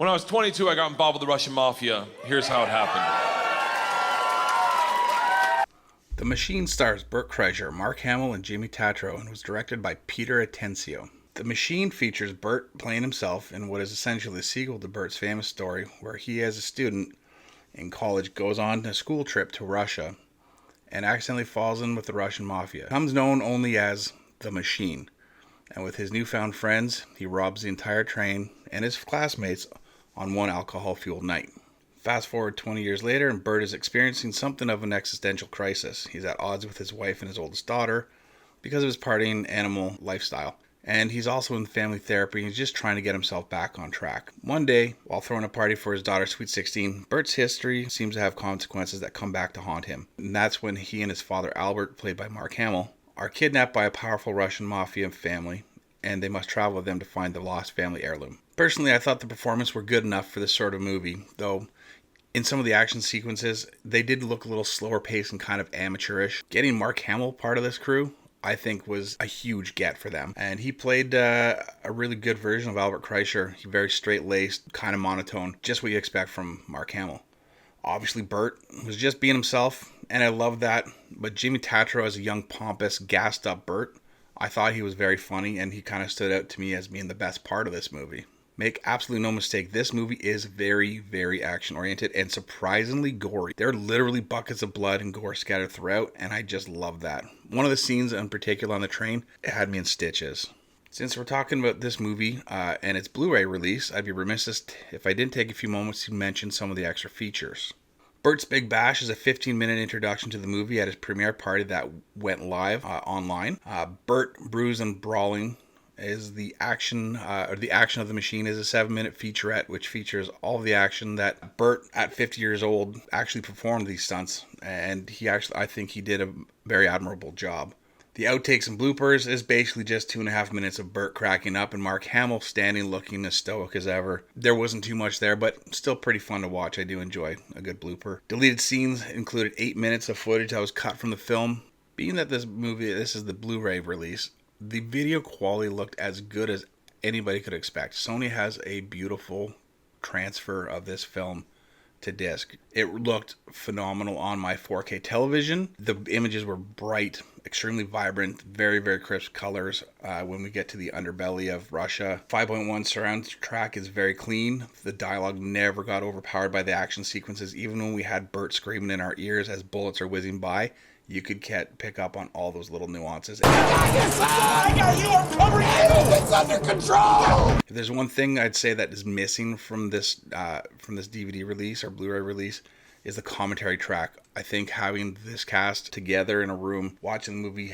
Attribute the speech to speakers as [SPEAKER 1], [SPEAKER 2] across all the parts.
[SPEAKER 1] When I was 22, I got involved with the Russian mafia. Here's how it happened.
[SPEAKER 2] The Machine stars Bert Kreisher, Mark Hamill, and Jimmy Tatro, and was directed by Peter Atencio. The Machine features Bert playing himself in what is essentially a sequel to Bert's famous story, where he, as a student in college, goes on a school trip to Russia and accidentally falls in with the Russian mafia. He becomes known only as the Machine, and with his newfound friends, he robs the entire train and his classmates on one alcohol-fueled night. Fast forward 20 years later, and Bert is experiencing something of an existential crisis. He's at odds with his wife and his oldest daughter because of his partying animal lifestyle. And he's also in family therapy, and he's just trying to get himself back on track. One day, while throwing a party for his daughter's sweet 16, Bert's history seems to have consequences that come back to haunt him. And that's when he and his father Albert, played by Mark Hamill, are kidnapped by a powerful Russian mafia family, and they must travel with them to find the lost family heirloom. Personally, I thought the performances were good enough for this sort of movie, though in some of the action sequences, they did look a little slower paced and kind of amateurish. Getting Mark Hamill part of this crew, I think, was a huge get for them. And he played a really good version of Albert Kreischer. He very straight-laced, kind of monotone, just what you expect from Mark Hamill. Obviously, Bert was just being himself, and I love that. But Jimmy Tatro as a young, pompous, gassed-up Bert, I thought he was very funny, and he kind of stood out to me as being the best part of this movie. Make absolutely no mistake, this movie is very, very action-oriented and surprisingly gory. There are literally buckets of blood and gore scattered throughout, and I just love that. One of the scenes in particular on the train, it had me in stitches. Since we're talking about this movie and its Blu-ray release, I'd be remiss if I didn't take a few moments to mention some of the extra features. Bert's Big Bash is a 15-minute introduction to the movie at his premiere party that went live online. Bert, Bruised and Brawling is the action of the Machine is a 7-minute featurette which features all of the action that Bert at 50 years old actually performed these stunts, and I think he did a very admirable job. The outtakes and bloopers is basically just 2.5 minutes of Bert cracking up and Mark Hamill standing looking as stoic as ever. There wasn't too much there, but still pretty fun to watch. I do enjoy a good blooper. Deleted scenes included 8 minutes of footage that was cut from the film. Being that this is the Blu-ray release, the video quality looked as good as anybody could expect. Sony has a beautiful transfer of this film to disc. It looked phenomenal on my 4K television. The images were bright, extremely vibrant, very, very crisp colors when we get to the underbelly of Russia. 5.1 surround track is very clean. The dialogue never got overpowered by the action sequences. Even when we had Bert screaming in our ears as bullets are whizzing by, you could pick up on all those little nuances. It's under control! If there's one thing I'd say that is missing from this DVD release or Blu-ray release, is the commentary track. I think having this cast together in a room, watching the movie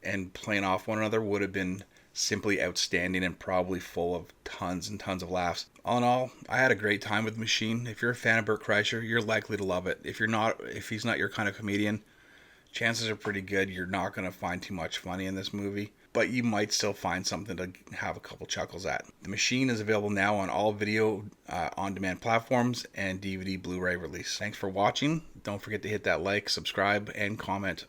[SPEAKER 2] and playing off one another would have been simply outstanding and probably full of tons and tons of laughs. All in all, I had a great time with Machine. If you're a fan of Bert Kreischer, you're likely to love it. If he's not your kind of comedian, chances are pretty good you're not going to find too much funny in this movie, but you might still find something to have a couple chuckles at. The Machine is available now on all video on-demand platforms and DVD Blu-ray release. Thanks for watching. Don't forget to hit that like, subscribe, and comment.